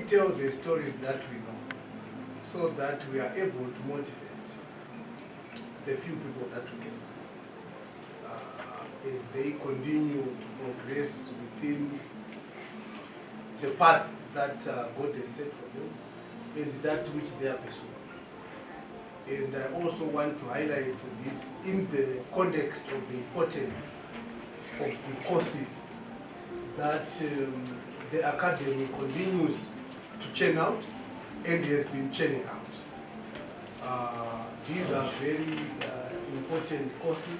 tell the stories that we know so that we are able to motivate the few people that we can as they continue to progress within the path that God has set for them and that which they are pursuing. And I also want to highlight this in the context of the importance of the courses that the academy continues to churn out and has been churning out. These are very important courses.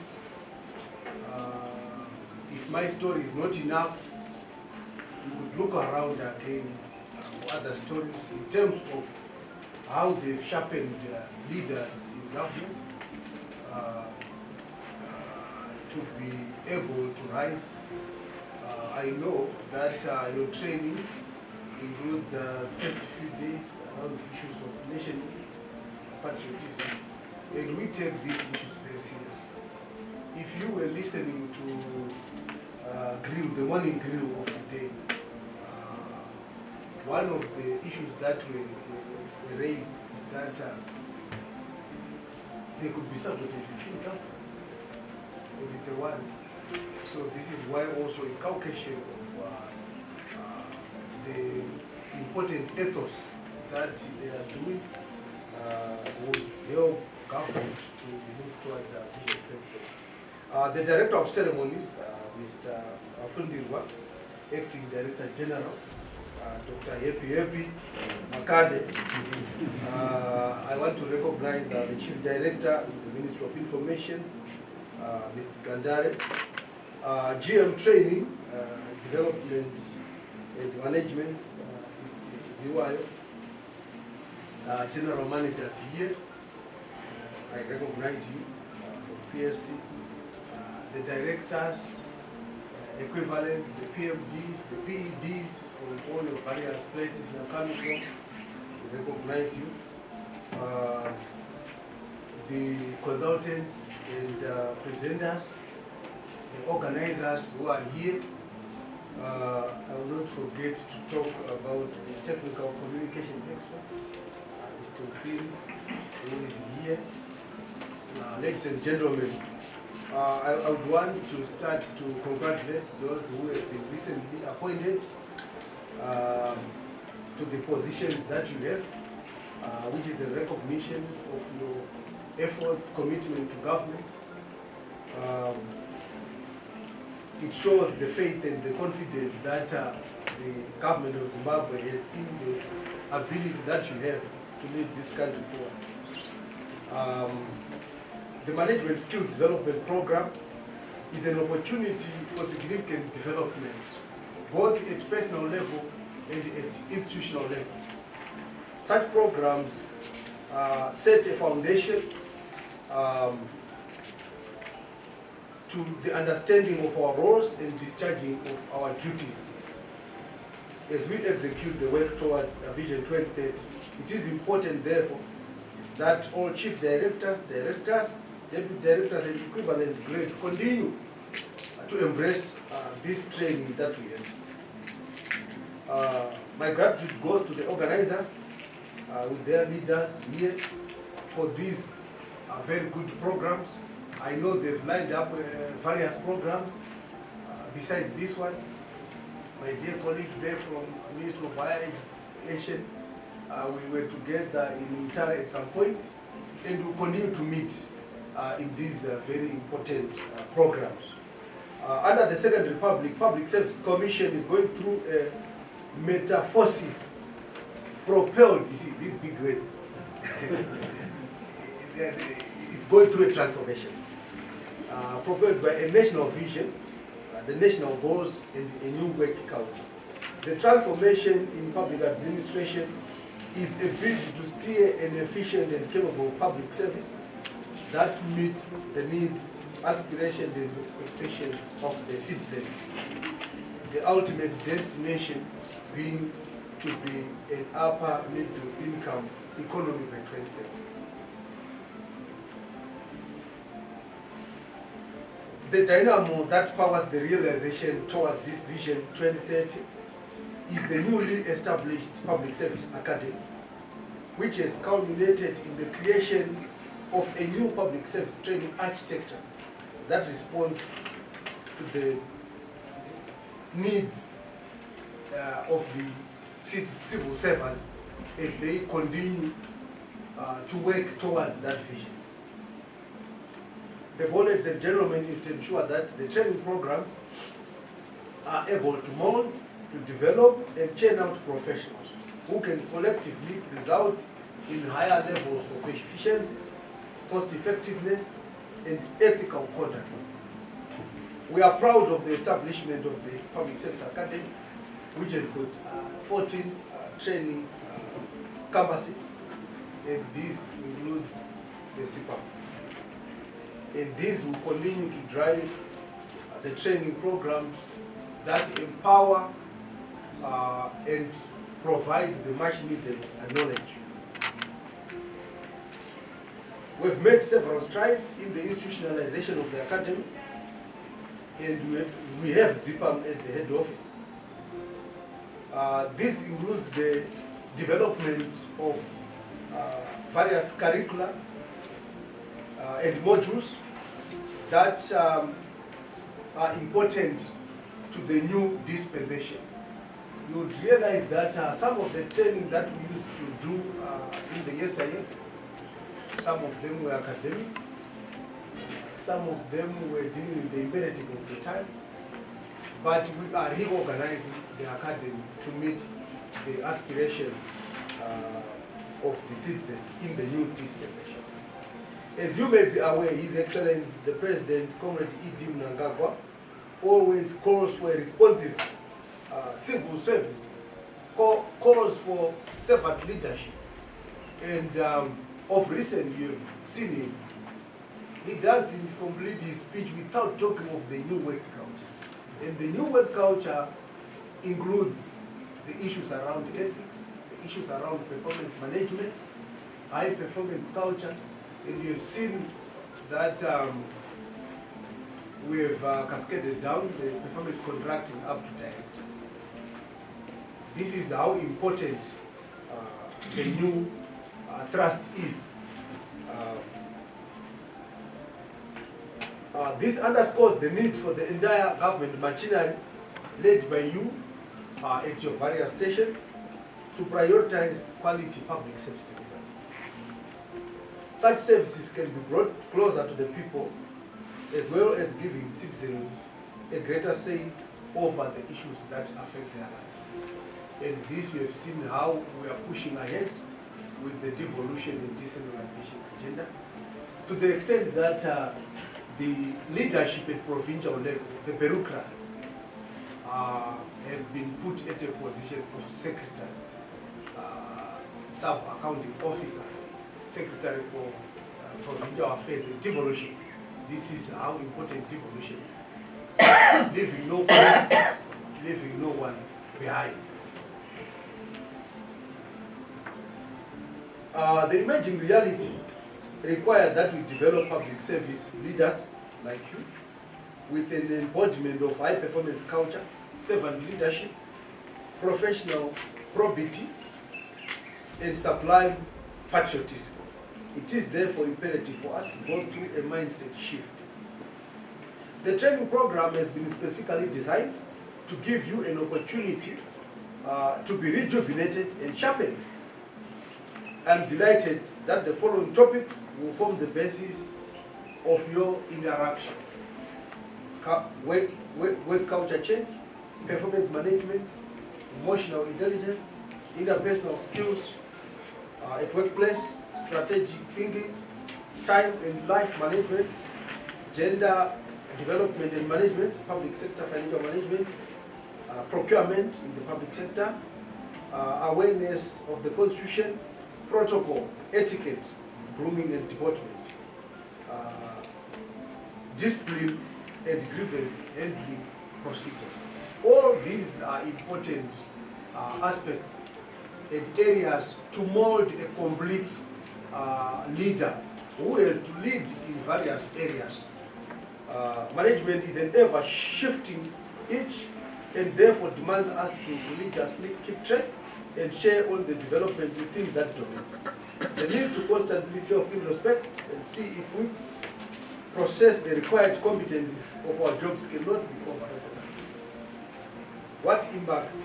If my story is not enough, you could look around again for other stories in terms of how they've sharpened leaders in government to be able to rise. I know that your training includes the first few days around issues of nation patriotism, and we take these issues very seriously. If you were listening to the morning grill of the day, one of the issues that were raised is that there could be sabotage within government, and it's a worry. So this is why also inculcation of the important ethos that they are doing would help government to move towards the Vision 2030. The Director of Ceremonies, Mr. Afundirwa, Acting Director General, Dr. Yepi Makande. I want to recognize the Chief Director in the Ministry of Information, Mr. Gandare, GM Training, Development and Management, Mr. Iwayo, General Managers here. I recognize you from PSC. The directors, equivalent, the PMDs, the PEDs from all your various places you are coming from, we recognize you. The consultants and presenters, the organizers who are here. I will not forget to talk about the technical communication expert, Mr. Phil, who is here. Ladies and gentlemen, I would want to start to congratulate those who have been recently appointed to the positions that you have, which is a recognition of your efforts, commitment to government. It shows the faith and the confidence that the government of Zimbabwe has in the ability that you have to lead this country forward. The Management Skills Development Program is an opportunity for significant development, both at personal level and at institutional level. Such programs set a foundation to the understanding of our roles and discharging of our duties. As we execute the work towards Vision 2030, it is important, therefore, that all chief directors, deputy directors, and equivalent grades continue to embrace this training that we have. My gratitude goes to the organizers with their leaders here for these very good programs. I know they've lined up various programs besides this one. My dear colleague there from Ministry of Higher Education, we were together in Utara at some point, and we'll continue to meet in these very important programs. Under the Second Republic, Public Service Commission is going through a metamorphosis propelled, you see, this big word. It's going through a transformation. Propelled by a national vision, the national goals, and a new work culture. The transformation in public administration is a bid to steer an efficient and capable public service that meets the needs, aspirations, and expectations of the citizens. The ultimate destination being to be an upper middle income economy by 2030. The dynamo that powers the realization towards this Vision 2030 is the newly established Public Service Academy, which has culminated in the creation of a new public service training architecture that responds to the needs of the civil servants as they continue to work towards that vision. The goal, ladies and gentlemen, is to ensure that the training programs are able to mold, to develop, and churn out professionals who can collectively result in higher levels of efficiency, cost effectiveness, and ethical conduct. We are proud of the establishment of the Public Service Academy, which has got 14 training campuses, and this includes the Zipam. And this will continue to drive the training programs that empower and provide the much needed knowledge. We've made several strides in the institutionalization of the academy, and we have Zipam as the head office. This includes the development of various curricula and modules that are important to the new dispensation. You would realize that some of the training that we used to do in the yesteryear, some of them were academic, some of them were dealing with the imperative of the time, but we are reorganizing the academy to meet the aspirations of the citizen in the new dispensation. As you may be aware, His Excellency the President, Comrade E.D. Mnangagwa, always calls for a responsive civil service, calls for servant leadership. And of recent, you have seen him. He doesn't complete his speech without talking of the new work culture. And the new work culture includes the issues around ethics, the issues around performance management, high performance culture, and you've seen that we have cascaded down the performance contracting up to directors. This is how important the new trust is. This underscores the need for the entire government machinery led by you at your various stations to prioritize quality public service delivery. Such services can be brought closer to the people, as well as giving citizens a greater say over the issues that affect their life. And this you have seen how we are pushing ahead with the devolution and decentralization agenda, to the extent that the leadership at provincial level, the bureaucrats, have been put at a position of secretary, sub-accounting officer, secretary for provincial affairs and devolution. This is how important devolution is. Leaving no place, leaving no one behind. The emerging reality required that we develop public service leaders like you with an embodiment of high performance culture, servant leadership, professional probity, and sublime patriotism. It is therefore imperative for us to go through a mindset shift. The training program has been specifically designed to give you an opportunity to be rejuvenated and sharpened. I'm delighted that the following topics will form the basis of your interaction. Work culture change, performance management, emotional intelligence, interpersonal skills at workplace, strategic thinking, time and life management, gender development and management, public sector financial management, procurement in the public sector, awareness of the Constitution, protocol, etiquette, grooming and deportment, discipline and grievance handling procedures. All these are important aspects and areas to mold a complete leader who has to lead in various areas. Management is an ever-shifting itch, and therefore demands us to religiously keep track and share on the developments within that domain. The need to constantly self-introspect and see if we process the required competencies of our jobs cannot be overemphasized. What impact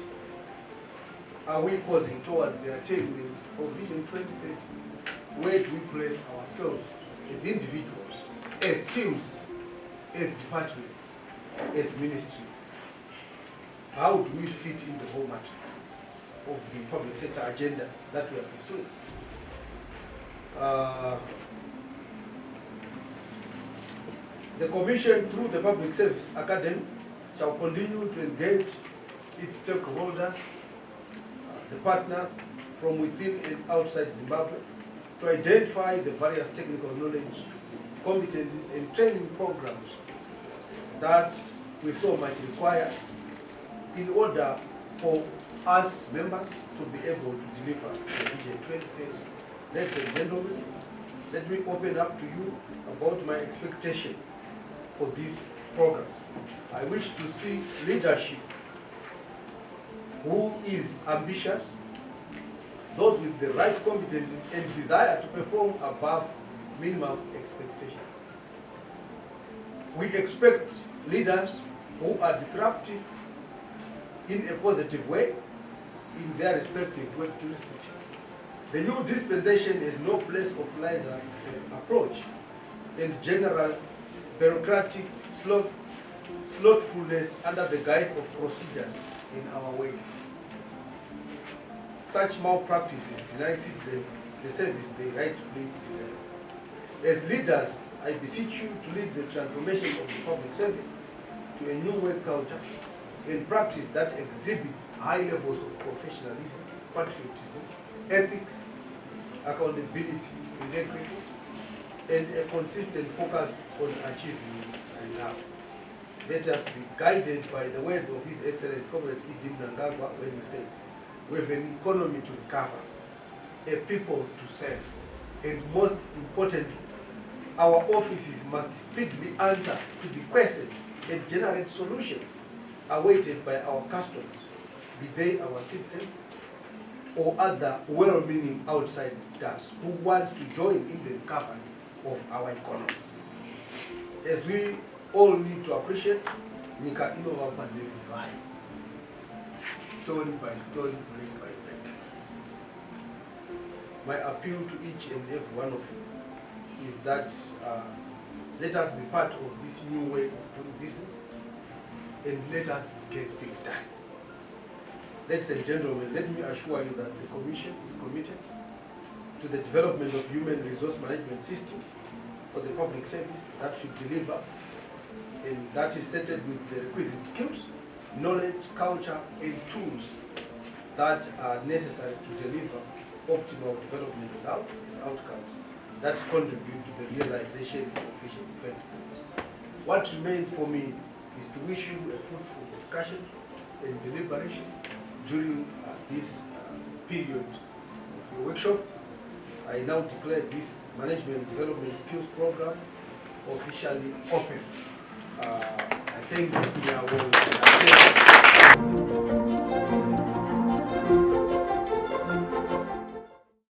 are we causing towards the attainment of Vision 2030? Where do we place ourselves as individuals, as teams, as departments, as ministries? How do we fit in the whole matrix of the public sector agenda that we are pursuing? The Commission, through the Public Service Academy, shall continue to engage its stakeholders, the partners from within and outside Zimbabwe, to identify the various technical knowledge, competencies, and training programs that we so much require in order for us members to be able to deliver the Vision 2030. Ladies and gentlemen, let me open up to you about my expectation for this program. I wish to see leadership who is ambitious, those with the right competencies and desire to perform above minimum expectation. We expect leaders who are disruptive in a positive way in their respective work jurisdiction. The new dispensation has no place of laissez-faire approach and general bureaucratic slothfulness under the guise of procedures in our way. Such malpractices deny citizens the service they rightfully deserve. As leaders, I beseech you to lead the transformation of the public service to a new work culture and practice that exhibit high levels of professionalism, patriotism, ethics, accountability, integrity, and a consistent focus on achieving results. Let us be guided by the words of His Excellency Comrade Idim Nangagwa when he said, "We have an economy to recover, a people to serve, and most importantly, our offices must speedily answer to the questions and generate solutions awaited by our customers, be they our citizens or other well-meaning outsiders who want to join in the recovery of our economy." As we all need to appreciate, Nika Inovapa Divine, stone by stone, brick by brick. My appeal to each and every one of you is that let us be part of this new way of doing business and let us get things done. Ladies and gentlemen, let me assure you that the Commission is committed to the development of human resource management system for the public service that should deliver and that is set with the requisite skills, knowledge, culture, and tools that are necessary to deliver optimal development results and outcomes that contribute to the realization of Vision 2030. What remains for me is to wish you a fruitful discussion and deliberation during this period of your workshop. I now declare this Management Development Skills Program officially open. I thank you.